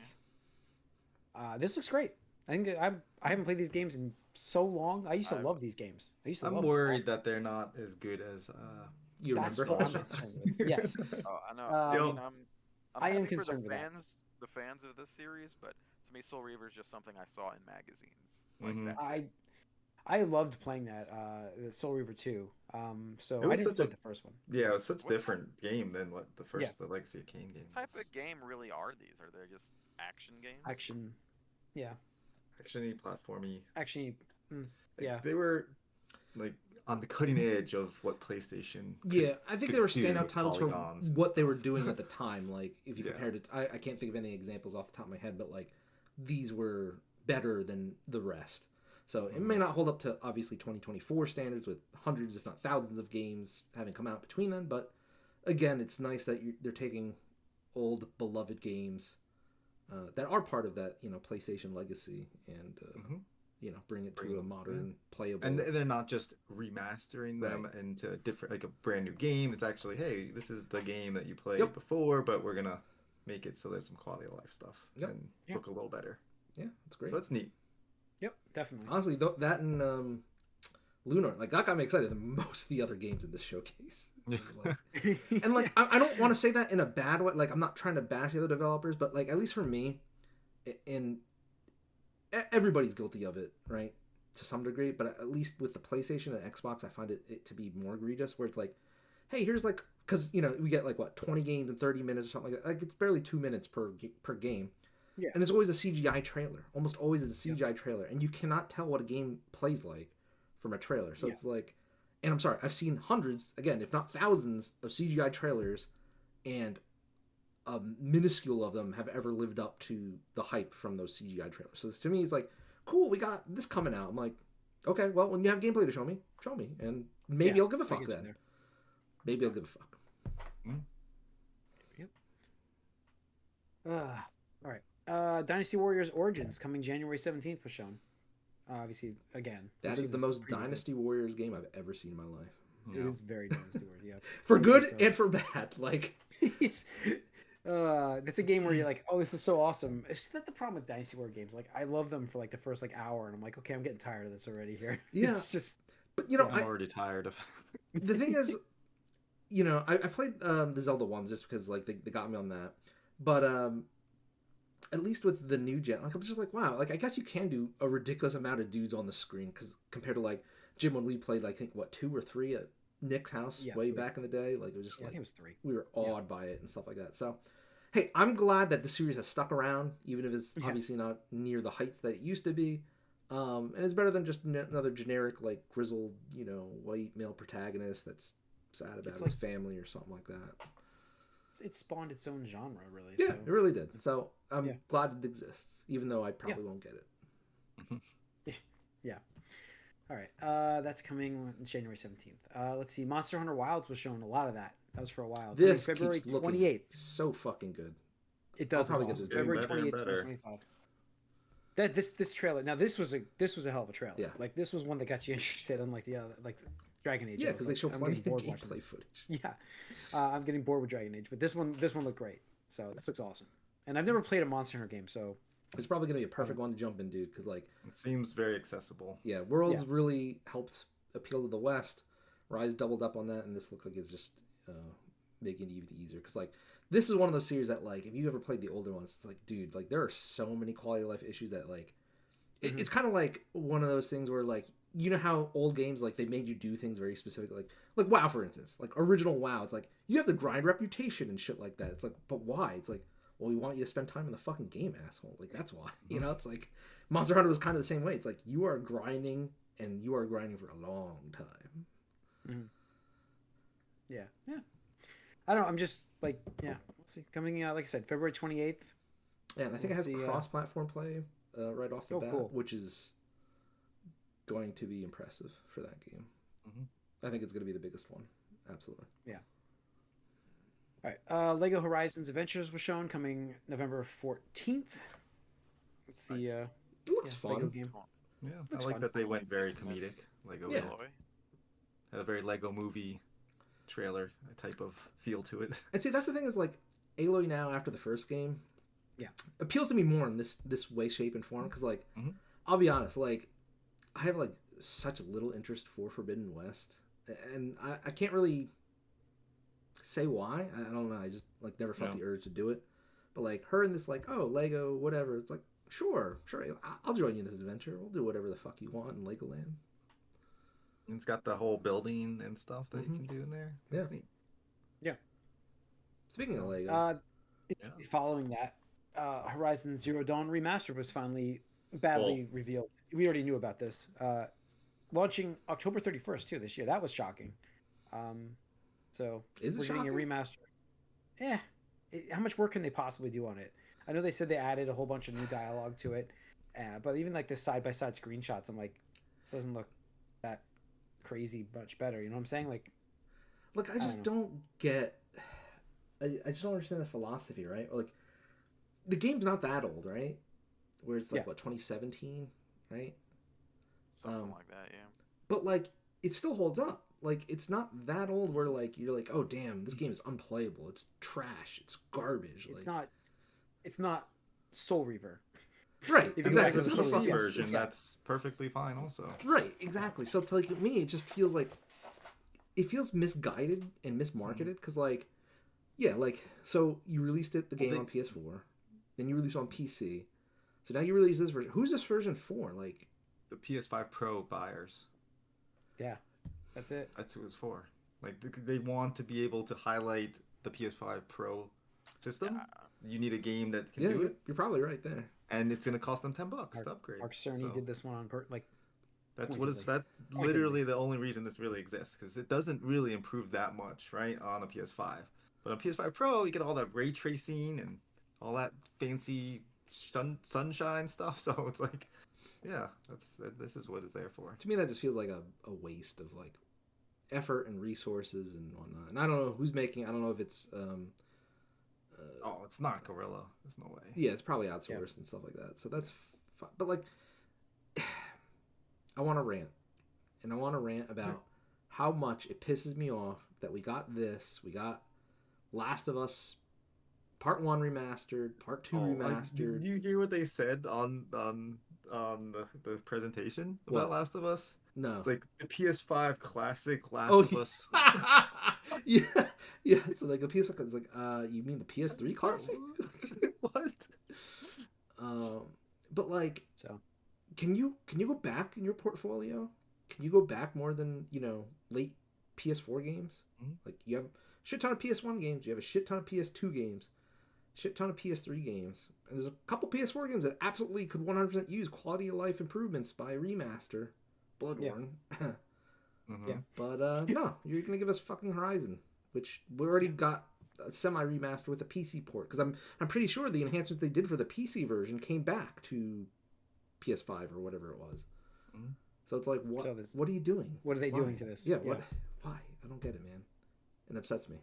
This looks great. I think I haven't played these games in so long. I used to love these games. I'm worried that they're not as good as. You That's remember? what I'm concerned with. Yes. Oh, I know. I mean, I'm I am happy for concerned with that. the fans of this series, but to me, Soul Reaver is just something I saw in magazines. Like that's it. I loved playing that the Soul Reaver 2. So It was I didn't play the first one. Yeah, it was such a different game than what the Legacy of Kain game. What type of game really are these? Are they just action games? Action. Yeah. Actiony, platformy. Actually, yeah. They were like on the cutting edge of what PlayStation. I think they were standout titles for polygons what and they stuff. were doing at the time. Like if you compared it, I can't think of any examples off the top of my head, but like these were better than the rest. So it may not hold up to obviously 2024 standards with hundreds, if not thousands, of games having come out between them. But again, it's nice that they're taking old beloved games that are part of that PlayStation legacy and bring it Bring to a them, modern playable. And they're not just remastering them Right. into different, like a brand new game. It's actually, hey, this is the game that you played Yep. before, but we're gonna make it so there's some quality of life stuff Yep. and Yeah. look a little better. Yeah, that's great. So that's neat. Yep, definitely. Honestly, that and Lunar, like that got me excited than most of the other games in this showcase. This is like, and like I don't want to say that in a bad way. Like I'm not trying to bash the other developers, but like at least for me, and everybody's guilty of it, right? To some degree, but at least with the PlayStation and Xbox, I find it to be more egregious. Where it's like, hey, here's like, because we get like what 20 games in 30 minutes or something like that. Like it's barely 2 minutes per game, Yeah. and it's always a CGI trailer. Almost always is a CGI trailer, and you cannot tell what a game plays like from a trailer. So it's like, and I'm sorry, I've seen hundreds, again, if not thousands, of CGI trailers, and a minuscule of them have ever lived up to the hype from those CGI trailers. So to me, it's like, cool, we got this coming out. I'm like, okay, well, when you have gameplay to show me, and maybe I'll give a fuck then. Maybe I'll give a fuck. Yep. All right. Dynasty Warriors Origins coming January 17th was shown. Obviously, again, that is the most Dynasty Warriors game I've ever seen in my life. It is very Dynasty Warriors, yeah. For good and for bad. Like, it's a game where you're like, oh, this is so awesome. It's not the problem with Dynasty Warrior games. Like, I love them for like the first like hour, and I'm like, okay, I'm getting tired of this already here. Yeah. It's just, but I'm already tired of. The thing is, I played the Zelda ones just because like they got me on that, but at least with the new gen, like I'm just like, wow, like I guess you can do a ridiculous amount of dudes on the screen because compared to like Jim when we played, like, I think what 2 or 3 at Nick's house way back in the day, like it was just like I think it was 3. We were awed by it and stuff like that. So, hey, I'm glad that the series has stuck around, even if it's obviously not near the heights that it used to be. And it's better than just another generic like grizzled, white male protagonist that's sad about his family or something like that. It spawned its own genre, really. Yeah, so. it really did. So I'm glad it exists, even though I probably won't get it. Yeah. All right. That's coming January 17th. Let's see. Monster Hunter Wilds was showing a lot of that. That was for a while. This February keeps looking 28th. so fucking good. It does. I'll probably get this February better and 28th, better. 2025. This trailer. Now this was a hell of a trailer. Yeah. Like this was one that got you interested, unlike the other, like Dragon Age. Yeah, because they show I'm plenty of getting bored watching gameplay it. footage. Yeah, I'm getting bored with Dragon Age, but this one looked great. So this looks awesome. And I've never played a Monster Hunter game, so it's probably gonna be a perfect one to jump in, dude. Because like It seems very accessible. yeah, Worlds really helped appeal to the West. Rise doubled up on that, and this looks like it's just making it even easier. Because like this is one of those series that like if you ever played the older ones, it's like dude, like there are so many quality of life issues that like it's kind of like one of those things where like how old games like they made you do things very specific, like WoW for instance, like original WoW. It's like you have to grind reputation and shit like that. It's like, but why? It's like, well, we want you to spend time in the fucking game, asshole. Like that's why. It's like Monster Hunter was kind of the same way. It's like you are grinding and you are grinding for a long time. Mm-hmm. Yeah. I don't know. I'm just like, we'll see. Coming out, like I said, February 28th. Yeah, and I think it has cross-platform play right off the bat, cool. which is going to be impressive for that game. Mm-hmm. I think it's going to be the biggest one. Absolutely. Yeah. All right. Lego Horizons Adventures was shown coming November 14th. It's the it looks fun. Lego game. Yeah, Looks I like fun. that they went very comedic. Lego Yeah. had a very Lego movie trailer type of feel to it. And see, that's the thing is like Aloy now after the first game, appeals to me more in this way, shape, and form. Because like, I'll be honest, like I have like such little interest for Forbidden West, and I can't really say why. I don't know. I just like never felt the urge to do it. But like her in this like, oh, Lego, whatever. It's like sure, I'll join you in this adventure. We'll do whatever the fuck you want in Legoland. And it's got the whole building and stuff that you can do in there. That's neat. Speaking of Lego, following that, Horizon Zero Dawn Remastered was finally badly revealed. We already knew about this. Launching October 31st too this year. That was shocking. So is it we're getting a remaster. How much work can they possibly do on it? I know they said they added a whole bunch of new dialogue to it, but even like the side-by-side screenshots, I'm like, this doesn't look that crazy much better. You know what I'm saying? Like, look, I just don't get. I just don't understand the philosophy, right? Like, the game's not that old, right? Where it's like what 2017, right? Something like that, yeah. But like, it still holds up. Like, it's not that old where like you're like, oh damn, this game is unplayable. It's trash. It's garbage. It's like, not. It's not Soul Reaver. right. If you And go like back the to the It's not PC PC fucking- version, yeah. that's perfectly fine also. Right, exactly. So to like me, it just feels like it feels misguided and mismarketed because like, yeah, like so you released the game on PS4, then you released it on PC, so now you release this version. Who's this version for? Like The PS5 Pro buyers. Yeah, that's it. That's who it's for. Like they want to be able to highlight the PS5 Pro system. You need a game that can do it, you're probably right there. and it's gonna cost them $10 to Mark upgrade. Cerny So did this one on like that's what is pointedly. that's literally the only reason this really exists because it doesn't really improve that much, right, on a PS5. But on PS5 Pro, you get all that ray tracing and all that fancy sunshine stuff. So it's like, yeah, this is what it's there for. To me, that just feels like a waste of like effort and resources and whatnot. And I don't know who's making. I don't know if it's Oh, it's not Gorilla. There's no way. yeah, it's probably outsourced and stuff like that. So that's fine. But like, I want to rant, and I want to rant about how much it pisses me off that we got Last of Us Part 1 remastered, Part 2 remastered. Did you hear what they said on the presentation about What? Last of Us? No. It's like the PS5 classic Last Oh, of Us. yeah, yeah. So like a PS5, it's like, you mean the PS3 classic? What? But like, So can you go back in your portfolio? Can you go back more than late PS4 games? Mhm. Like you have a shit ton of PS1 games, you have a shit ton of PS2 games, shit ton of PS3 games, and there's a couple PS4 games that absolutely could 100% use quality of life improvements by remaster, Bloodborne. Mhm. Yeah. But no, you're gonna give us fucking Horizon, which we already got a semi remaster with a PC port. Because I'm pretty sure the enhancements they did for the PC version came back to PS5 or whatever it was. Mhm. So it's like, what are you doing? what are they Why? doing to this? Yeah, what? Why? I don't get it, man. It upsets me.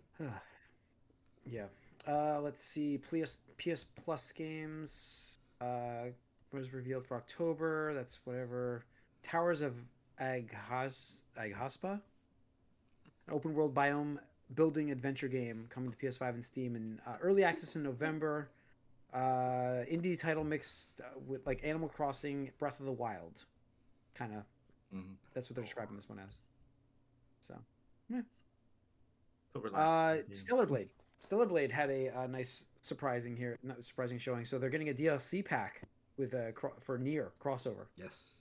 Yeah. Let's see. PS Plus games was revealed for October. That's whatever. Towers of Aghaspa, an open world biome building adventure game coming to PS5 and Steam in early access in November. Indie title mixed with like Animal Crossing, Breath of the Wild, kind of. Mhm. That's what they're describing this one as. So, So relax. Stellar Blade had a nice surprising showing. So they're getting a DLC pack with for Nier crossover. Yes.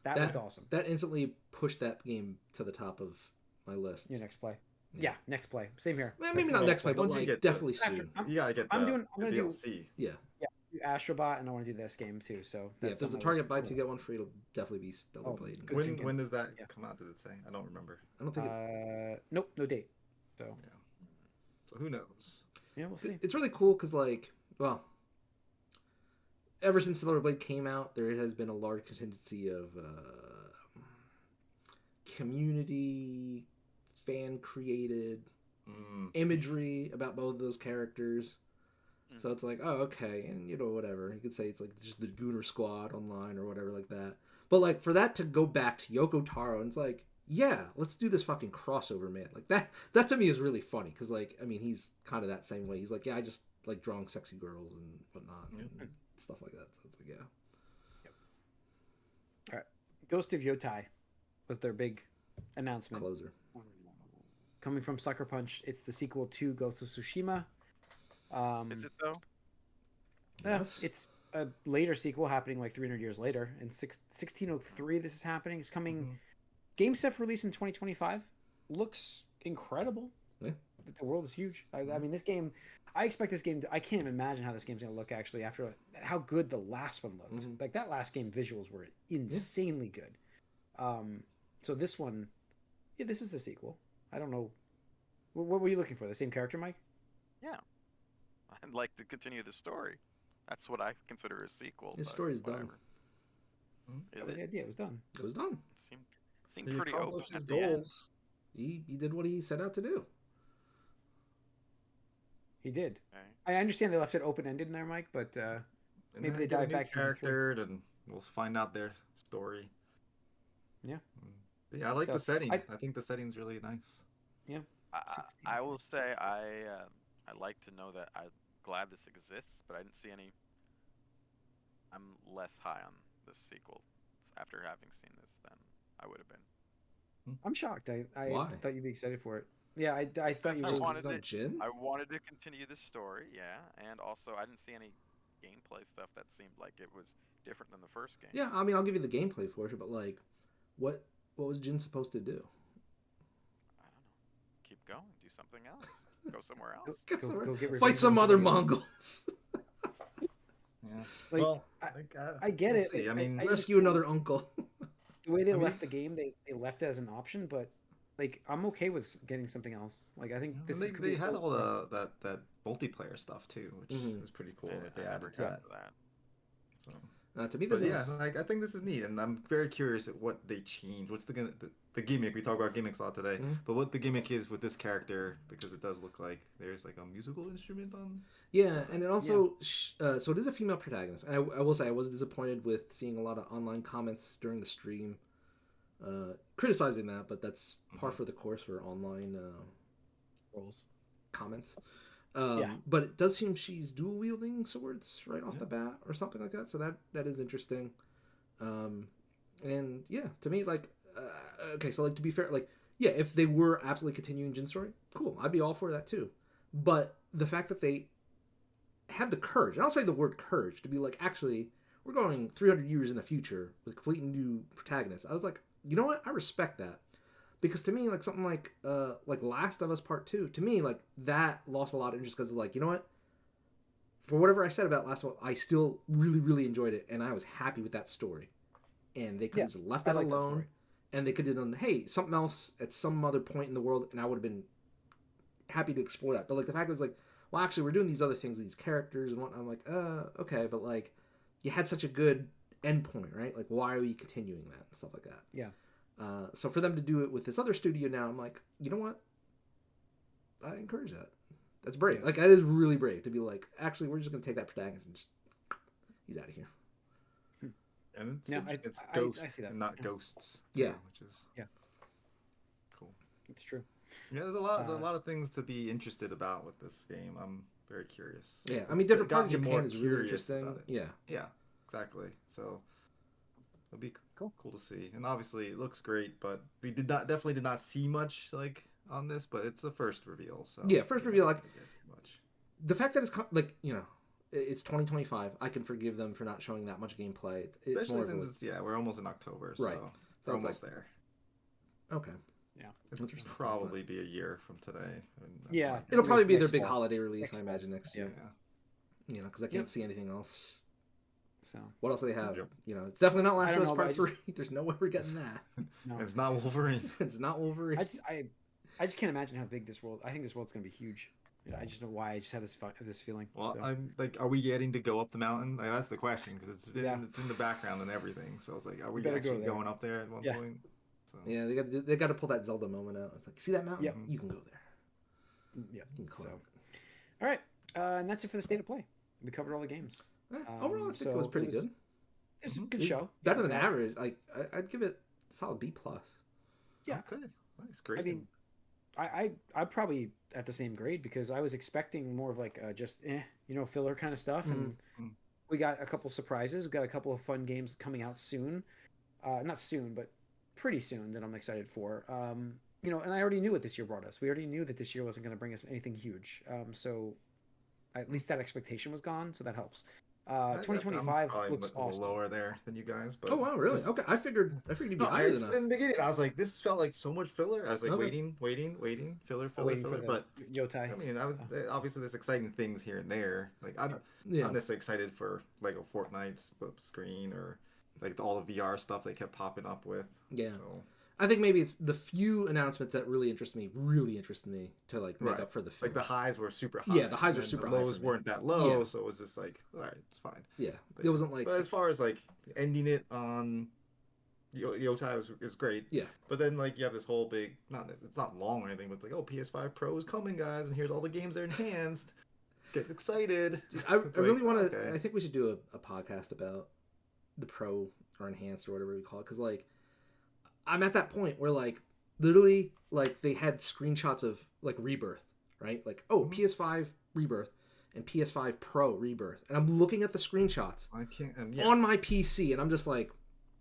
That looked awesome. That instantly pushed that game to the top of my list. Your next play. Yeah, next play. Same here. Well, maybe not next play, but Once you like get definitely Actually, soon. You gotta get I'm the gonna do DLC. Yeah. Astrobot, and I want to do this game too. So Yeah, if that's there's a on my Target list. buy two get one free, it'll definitely be Stellar Oh, Blade. good. When does that Yeah. come out? Did it say? I don't remember. I don't think it, Nope, no date. So So who knows? yeah, we'll see. it's really cool because like, well, ever since Stellar Blade came out, there has been a large contingency of community, fan created imagery about both of those characters. So it's like, oh, okay, and whatever. You could say it's like just the Gooner Squad online or whatever like that. But like for that to go back to Yoko Taro, and it's like, yeah, let's do this fucking crossover, man. Like that to me is really funny because like, I mean, he's kind of that same way. He's like, yeah, I just like drawing sexy girls and whatnot and stuff like that. So it's like, yeah. All right, Ghost of Yotei was their big announcement. Closer. Coming from Sucker Punch, it's the sequel to Ghost of Tsushima. Is it though? Yes. It's a later sequel happening like 300 years later. In 1603, this is happening. It's coming. Game set for release in 2025. Looks incredible. Yeah. The world is huge. I mean, this game. I expect this game. I can't even imagine how this game's gonna look actually after how good the last one looked. Like that last game, visuals were insanely good. So this one, yeah, this is a sequel. I don't know. What were you looking for? The same character, Mike? Yeah. I'd like to continue the story. That's what I consider a sequel. His but story's done. whatever. That Is was it? the idea. It was done. It was done. Seemed He pretty open accomplished his at the end. goals. He did what he set out to do. He did. Okay. I understand they left it open ended in there, Mike, but And maybe then they get a dive new back into the character, and we'll find out their story. Yeah. Yeah, I like So, the setting. I I think the setting's really nice. yeah. I will say I like to know that I'm glad this exists, but I didn't see any. I'm less high on this sequel after having seen this than I would have been. I'm shocked. I Why? thought you'd be excited for it. Yeah, I thought Because you I would. Just because wanted it's not it. Jin? I wanted to continue the story, yeah, and also I didn't see any gameplay stuff that seemed like it was different than the first game. Yeah, I mean, I'll give you the gameplay for it, but like, what was Jin supposed to do? I don't know. Keep going. Do something else. Go somewhere else. Go get Fight revenge some on other somebody else. Mongols. Yeah. Like, Well, I get we'll it. see. I mean, Rescue another uncle. the way they I mean- left the game, they left it as an option, but like I'm okay with getting something else. Like I think this and could they be a had cool all story. that multiplayer stuff too, which Mhm. was pretty cool I, that they I never added to got that. to that. So, To me, this but yeah, is like, I think this is neat, and I'm very curious at what they changed. What's the gimmick? We talk about gimmicks a lot today, Mhm. but what the gimmick is with this character, because it does look like there's like a musical instrument on. yeah, and it also so it is a female protagonist. And I will say I was disappointed with seeing a lot of online comments during the stream criticizing that, but that's par for the course for online Roles. comments. Yeah. But it does seem she's dual wielding swords right off Yeah. the bat or something like that. So that is interesting. And yeah, to me, like, okay, so like to be fair, like, yeah, if they were absolutely continuing Jin's story, cool, I'd be all for that too. But the fact that they had the courage, and I'll say the word courage, to be like, actually, we're going 300 years in the future with a completely new protagonist. I was like, you know what? I respect that. Because to me, like something like Last of Us Part 2, to me, like that lost a lot of interest because like, you know what? For whatever I said about Last of Us, I still really, really enjoyed it, and I was happy with that story. And they could have just left I that like that alone, story. and they could have done, hey, something else at some other point in the world, and I would have been happy to explore that. But like the fact was like, well, actually, we're doing these other things with these characters and whatnot. I'm like, okay, but like, you had such a good end point, right? Like, why are we continuing that and stuff like that? Yeah. So for them to do it with this other studio now, I'm like, you know what? I encourage that. That's brave. Yeah. Like, that is really brave to be like, actually, we're just going to take that protagonist and just, he's out of here. And it's, Yeah, it's I ghosts, see that. and not Yeah. ghosts. Yeah. Which is cool. It's true. Yeah, there's a lot of things to be interested about with this game. I'm very curious. Yeah, I It's mean, different got parts of me more Japan is really curious interesting. about it. Yeah. Yeah, exactly. So it'll be Cool. cool to see. And obviously, it looks great, but we definitely did not see much like on this. But it's the first reveal, so Yeah, first we're reveal, not like- gonna get much. The fact that it's, like, you know, it's 2025, I can forgive them for not showing that much gameplay. It's Especially more of since a, it's we're almost in October, so Right. we're So it's almost there. okay. It'll probably be a year from today. Yeah. It'll probably be their Next big fall. holiday release, Next I fall. imagine, next year. Yeah. You know, because I can't see anything else. So What else do they have? Yep. You know, it's definitely not Last don't of Us know, Part but I just- 3. There's no way we're getting that. no, It's not Wolverine. It's not Wolverine. I just can't imagine how big this world. I think this world's gonna be huge. Yeah, I just know why. I just have this feeling. Well, so. I'm like, are we getting to go up the mountain? Like, that's the question because it's Yeah. it's in the background and everything. So it's like, are we better go actually there. going up there at one Yeah. point? So Yeah, they got to pull that Zelda moment out. It's like, see that mountain? Yep. You can go there. Yeah. You can climb So, it. all right, and that's it for the state of play. We covered all the games. Overall, I think so it was pretty good. It's a good It was show. Better Yeah, than average. Like I'd give it a solid B plus. Yeah. Okay. Nice. Great. I mean, I'm probably at the same grade because I was expecting more of like just filler kind of stuff, and Mhm. we got a couple surprises. We got a couple of fun games coming out soon, not soon, but pretty soon that I'm excited for. And I already knew what this year brought us. We already knew that this year wasn't going to bring us anything huge. So at least that expectation was gone, so that helps. I'm 2025 probably looks a little awesome. lower there than you guys. But Oh wow, really? just- Okay, I figured you'd be No, higher than in us. the beginning, I was like, this felt like so much filler. I was like, Okay. waiting, filler. Waiting for the But Yotei. I mean, obviously there's exciting things here and there. Like I'm Yeah. not necessarily excited for like a Fortnite split screen or like all the VR stuff they kept popping up with. Yeah. So I think maybe it's the few announcements that really interest me to like make Right. up for the like film. the highs were super high. Yeah, the highs and were then super the high lows for me. weren't that low, Yeah. so it was just like, all right, it's fine. Yeah, But, it wasn't like But as far as like ending it on Yotei is great. Yeah. But then like you have this whole big it's not long or anything, but it's like, oh, PS5 Pro is coming, guys, and here's all the games that are enhanced. Get excited. I It's really like, want to. okay. I think we should do a podcast about the Pro or Enhanced or whatever we call it, because like I'm at that point where like literally like they had screenshots of like Rebirth, right? Like, oh, PS5 Rebirth and PS5 Pro Rebirth, and I'm looking at the screenshots I can't. on my PC, and I'm just like,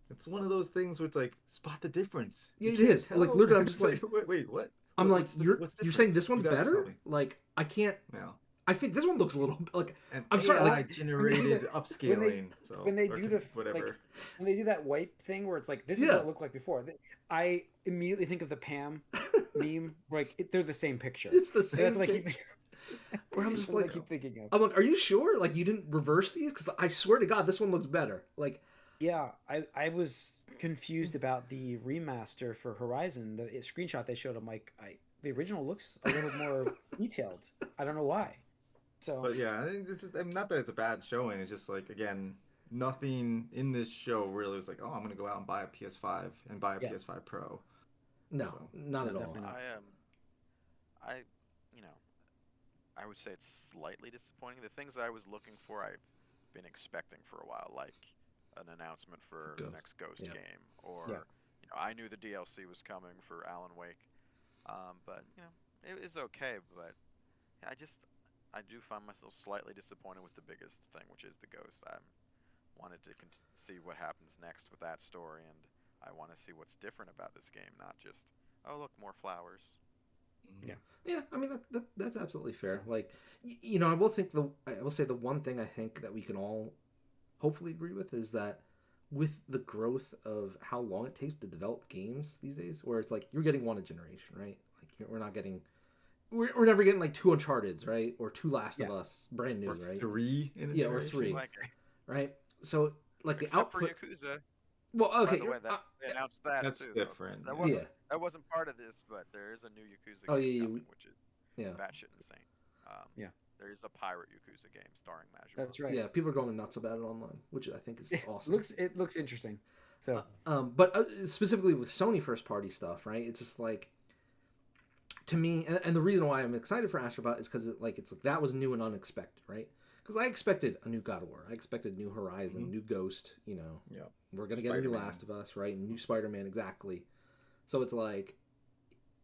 It's one of those things where it's like spot the difference. yeah, You it can't is. tell. Like literally, I'm just It's like, wait, what? I'm like, What's you're different? saying this one's You gotta tell better? me. Like, I can't. No. I think this one looks a little like. And I'm sorry, AI like generated upscaling. So when they or do the whatever. like when they do that wipe thing where it's like this is Yeah. what it looked like before. I immediately think of the Pam meme. Like they're the same picture. it's the So same that's what I thing. keep. Where I'm just that's what like, I keep thinking of. I'm like, are you sure? Like, you didn't reverse these? Because I swear to God, this one looks better. Like, Yeah, I was confused about the remaster for Horizon. The screenshot they showed, I'm like, the original looks a little more detailed. I don't know why. So But yeah, I think it's not that it's a bad showing. It's just like again, nothing in this show really was like, oh, I'm gonna go out and buy a PS5 and buy a Yeah. PS5 Pro. no, So, not at all. definitely not. I you know, I would say it's slightly disappointing. The things that I was looking for, I've been expecting for a while, like an announcement for the Ghost. next Ghost Yeah. game, or Yeah. I knew the DLC was coming for Alan Wake, but it was okay. But I do find myself slightly disappointed with the biggest thing, which is the Ghost. I wanted to see what happens next with that story, and I want to see what's different about this game, not just look, more flowers. Yeah. Yeah, I mean that's absolutely fair. Like, I will say the one thing I think that we can all hopefully agree with is that with the growth of how long it takes to develop games these days, where it's like you're getting one a generation, right? Like we're not getting, we're never getting like 2 Uncharted's, right? Or 2 Last of Yeah. Us, brand new, or right? 3 in a Yeah, or generation. 3. Like, Right? So like the except output. for Yakuza. Well, okay. By the way, they announced that That's too. Though. different. That Yeah. wasn't that wasn't part of this, but there is a new Yakuza Oh, game yeah, coming, which is yeah. batshit insane. Yeah. There is a pirate Yakuza game starring Majima. That's right. Yeah, people are going nuts about it online, which I think is awesome. It looks interesting. So But specifically with Sony first party stuff, right? It's just like, to me, and the reason why I'm excited for Astrobot is because it's like that was new and unexpected, right? Because I expected a new God of War, I expected new Horizon, new Ghost. Yeah. We're gonna get a new Spider-Man. Last of Us, right? And new Spider-Man, exactly. So it's like,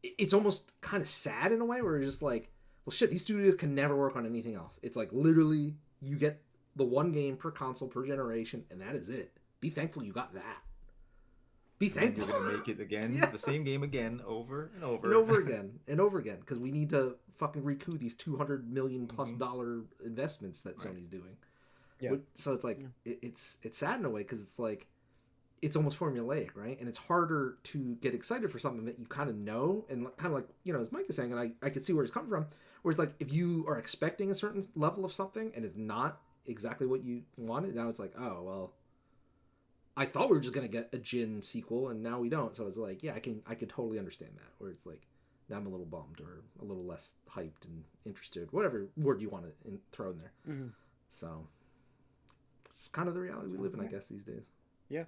it's almost kind of sad in a way where it's just like, well, shit, these studios can never work on anything else. It's like literally you get the one game per console per generation, and that is it. Be thankful you got that. Be And thankful. you're gonna make it again, Yeah. the same game again, over and over and over again and over again, because we need to fucking recoup these $200 million plus dollar investments that Right. Sony's doing. Yeah. So it's like it's sad in a way, because it's like it's almost formulaic, right? And it's harder to get excited for something that you kind of know, and kind of like as Mike is saying, and I can see where it's coming from. Where it's like if you are expecting a certain level of something and it's not exactly what you wanted, now it's like, oh well, I thought we were just gonna get a Jin sequel, and now we don't. So it's like, yeah, I can totally understand that. Where it's like, now I'm a little bummed or a little less hyped and interested, whatever word you want to throw in there. Mm-hmm. So it's kind of the reality we live in, I guess, these days. Yeah.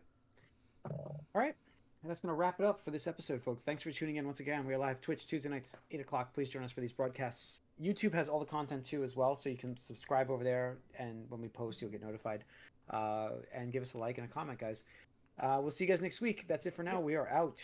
All right. And that's going to wrap it up for this episode, folks. Thanks for tuning in once again. We are live Twitch Tuesday nights, 8 o'clock. Please join us for these broadcasts. YouTube has all the content too as well, so you can subscribe over there, and when we post, you'll get notified. And give us a like and a comment, guys. We'll see you guys next week. That's it for now. We are out.